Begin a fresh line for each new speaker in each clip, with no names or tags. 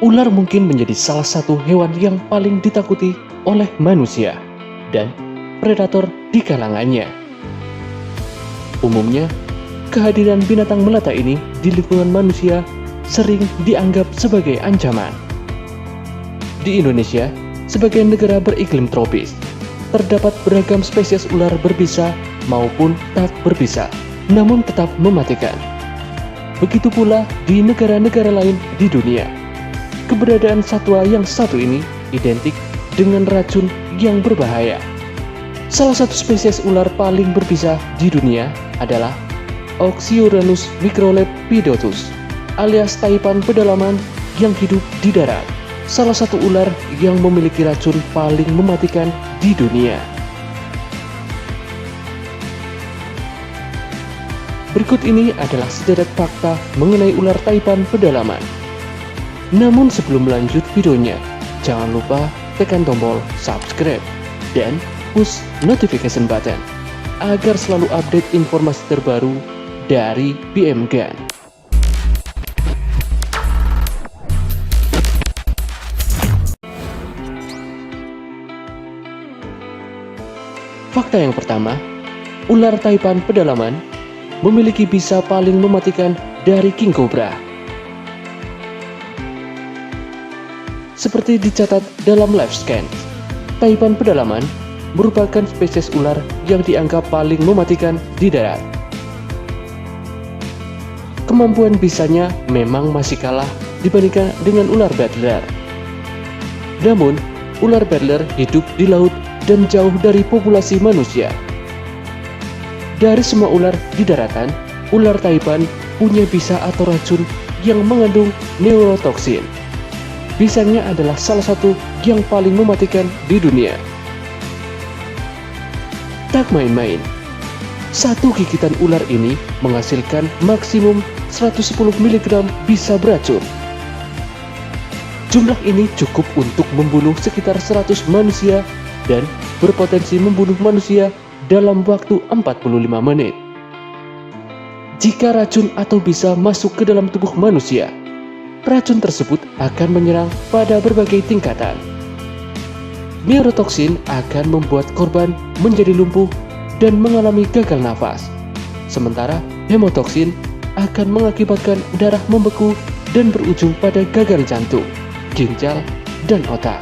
Ular mungkin menjadi salah satu hewan yang paling ditakuti oleh manusia dan predator di kalangannya. Umumnya, kehadiran binatang melata ini di lingkungan manusia sering dianggap sebagai ancaman. Di Indonesia, sebagai negara beriklim tropis, terdapat beragam spesies ular berbisa maupun tak berbisa, namun tetap mematikan. Begitu pula di negara-negara lain di dunia. Keberadaan satwa yang satu ini identik dengan racun yang berbahaya. Salah satu spesies ular paling berbisa di dunia adalah Oxyuranus microlepidotus, alias taipan pedalaman yang hidup di darat. Salah satu ular yang memiliki racun paling mematikan di dunia. Berikut ini adalah sederet fakta mengenai ular taipan pedalaman. Namun sebelum lanjut videonya, jangan lupa tekan tombol subscribe dan push notification button agar selalu update informasi terbaru dari BM Gun. Fakta yang pertama, ular taipan pedalaman memiliki bisa paling mematikan dari king cobra. Seperti dicatat dalam live scan, taipan pedalaman merupakan spesies ular yang dianggap paling mematikan di darat. Kemampuan bisanya memang masih kalah dibandingkan dengan ular battler. Namun, ular battler hidup di laut dan jauh dari populasi manusia. Dari semua ular di daratan, ular taipan punya bisa atau racun yang mengandung neurotoksin. Bisanya adalah salah satu yang paling mematikan di dunia. Tak main-main, satu gigitan ular ini menghasilkan maksimum 110 mg bisa beracun. Jumlah ini cukup untuk membunuh sekitar 100 manusia dan berpotensi membunuh manusia dalam waktu 45 menit. Jika racun atau bisa masuk ke dalam tubuh manusia, racun tersebut akan menyerang pada berbagai tingkatan. Neurotoksin akan membuat korban menjadi lumpuh dan mengalami gagal nafas. Sementara hemotoksin akan mengakibatkan darah membeku dan berujung pada gagal jantung, ginjal, dan otak.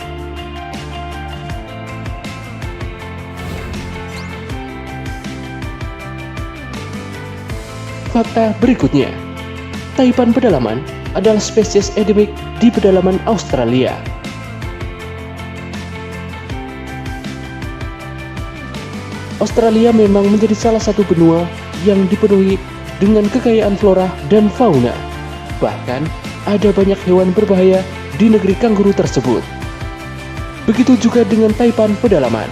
Fakta berikutnya, taipan pedalaman adalah spesies endemik di pedalaman Australia. Australia memang menjadi salah satu benua yang dipenuhi dengan kekayaan flora dan fauna. Bahkan, ada banyak hewan berbahaya di negeri kanguru tersebut. Begitu juga dengan taipan pedalaman.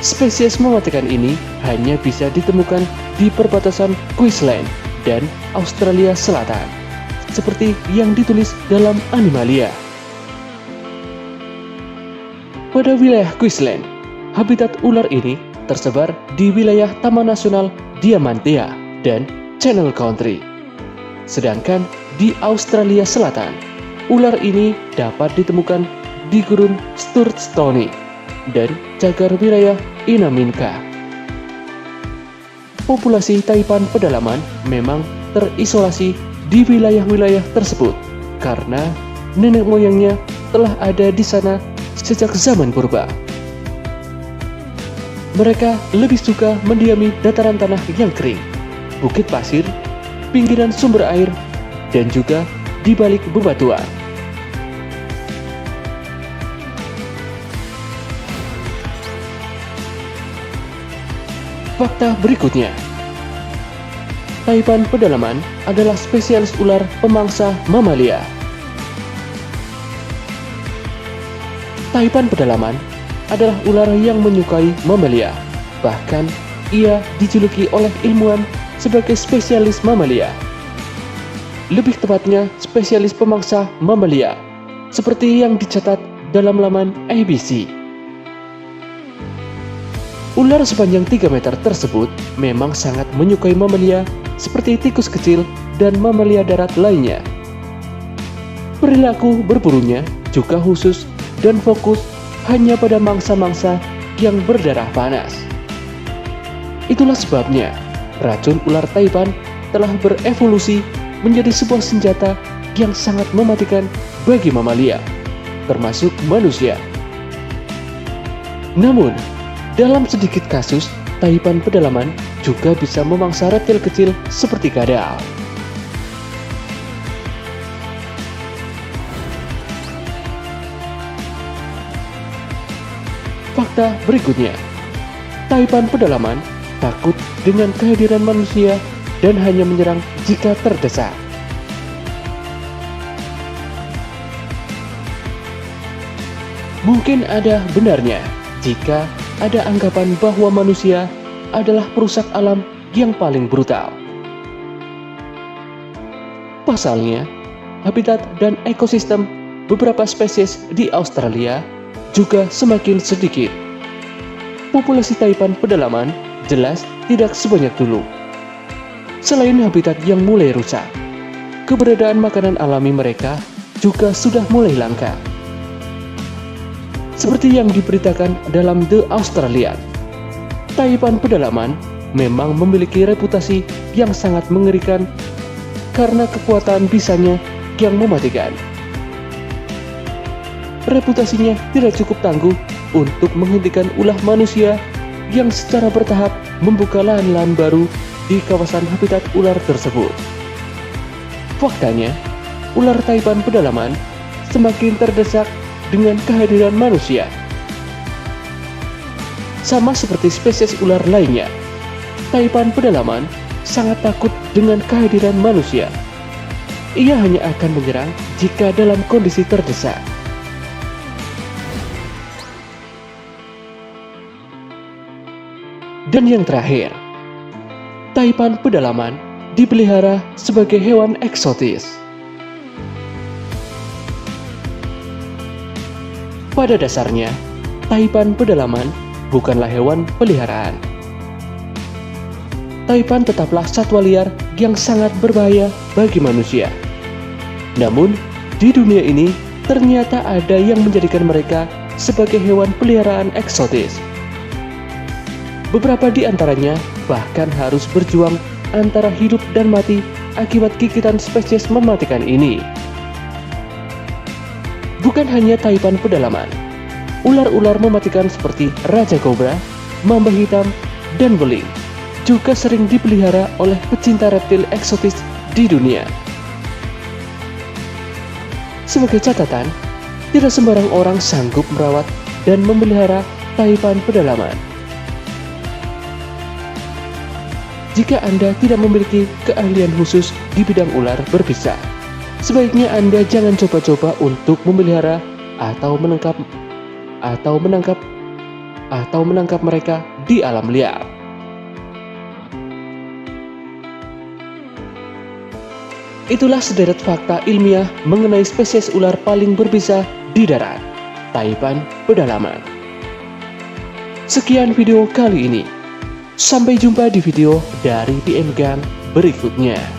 Spesies mematikan ini hanya bisa ditemukan di perbatasan Queensland dan Australia Selatan, seperti yang ditulis dalam Animalia. Pada wilayah Queensland, habitat ular ini tersebar di wilayah Taman Nasional Diamantea dan Channel Country. Sedangkan di Australia Selatan, ular ini dapat ditemukan di gurun Sturgeon dan cagar wilayah Inaminka. Populasi taipan pedalaman memang terisolasi di wilayah-wilayah tersebut karena nenek moyangnya telah ada di sana sejak zaman purba. Mereka lebih suka mendiami dataran tanah yang kering, bukit pasir, pinggiran sumber air, dan juga di balik bebatuan. Fakta berikutnya, taipan pedalaman adalah spesialis ular pemangsa mamalia. Taipan pedalaman adalah ular yang menyukai mamalia. Bahkan, ia dijuluki oleh ilmuwan sebagai spesialis mamalia. Lebih tepatnya, spesialis pemangsa mamalia, seperti yang dicatat dalam laman ABC. Ular sepanjang 3 meter tersebut memang sangat menyukai mamalia seperti tikus kecil dan mamalia darat lainnya. Perilaku berburunya juga khusus dan fokus hanya pada mangsa-mangsa yang berdarah panas. Itulah sebabnya racun ular Taipan telah berevolusi menjadi sebuah senjata yang sangat mematikan bagi mamalia, termasuk manusia. Namun, dalam sedikit kasus, Taipan pedalaman juga bisa memangsa reptil kecil seperti kadal. Fakta berikutnya, Taipan pedalaman takut dengan kehadiran manusia dan hanya menyerang jika terdesak. Mungkin ada benarnya jika ada anggapan bahwa manusia adalah perusak alam yang paling brutal. Pasalnya, habitat dan ekosistem beberapa spesies di Australia juga semakin sedikit. Populasi Taipan pedalaman jelas tidak sebanyak dulu. Selain habitat yang mulai rusak, keberadaan makanan alami mereka juga sudah mulai langka. Seperti yang diberitakan dalam The Australian, Taipan pedalaman memang memiliki reputasi yang sangat mengerikan karena kekuatan bisanya yang mematikan. Reputasinya tidak cukup tangguh untuk menghentikan ulah manusia yang secara bertahap membuka lahan-lahan baru di kawasan habitat ular tersebut. Faktanya, ular Taipan pedalaman semakin terdesak dengan kehadiran manusia. Sama seperti spesies ular lainnya, Taipan pedalaman sangat takut dengan kehadiran manusia. Ia hanya akan menyerang jika dalam kondisi terdesak. Dan yang terakhir, Taipan pedalaman dipelihara sebagai hewan eksotis. Pada dasarnya, Taipan pedalaman bukanlah hewan peliharaan. Taipan tetaplah satwa liar yang sangat berbahaya bagi manusia. Namun, di dunia ini ternyata ada yang menjadikan mereka sebagai hewan peliharaan eksotis. Beberapa di antaranya bahkan harus berjuang antara hidup dan mati akibat gigitan spesies mematikan ini. Bukan hanya Taipan pedalaman, ular-ular mematikan seperti raja kobra, mamba hitam, dan beling juga sering dipelihara oleh pecinta reptil eksotis di dunia. Sebagai catatan, tidak sembarang orang sanggup merawat dan memelihara Taipan pedalaman. Jika Anda tidak memiliki keahlian khusus di bidang ular berbisa, sebaiknya Anda jangan coba-coba untuk memelihara atau menangkap mereka di alam liar. Itulah sederet fakta ilmiah mengenai spesies ular paling berbisa di darat, Taipan pedalaman. Sekian video kali ini. Sampai jumpa di video dari PM Gang berikutnya.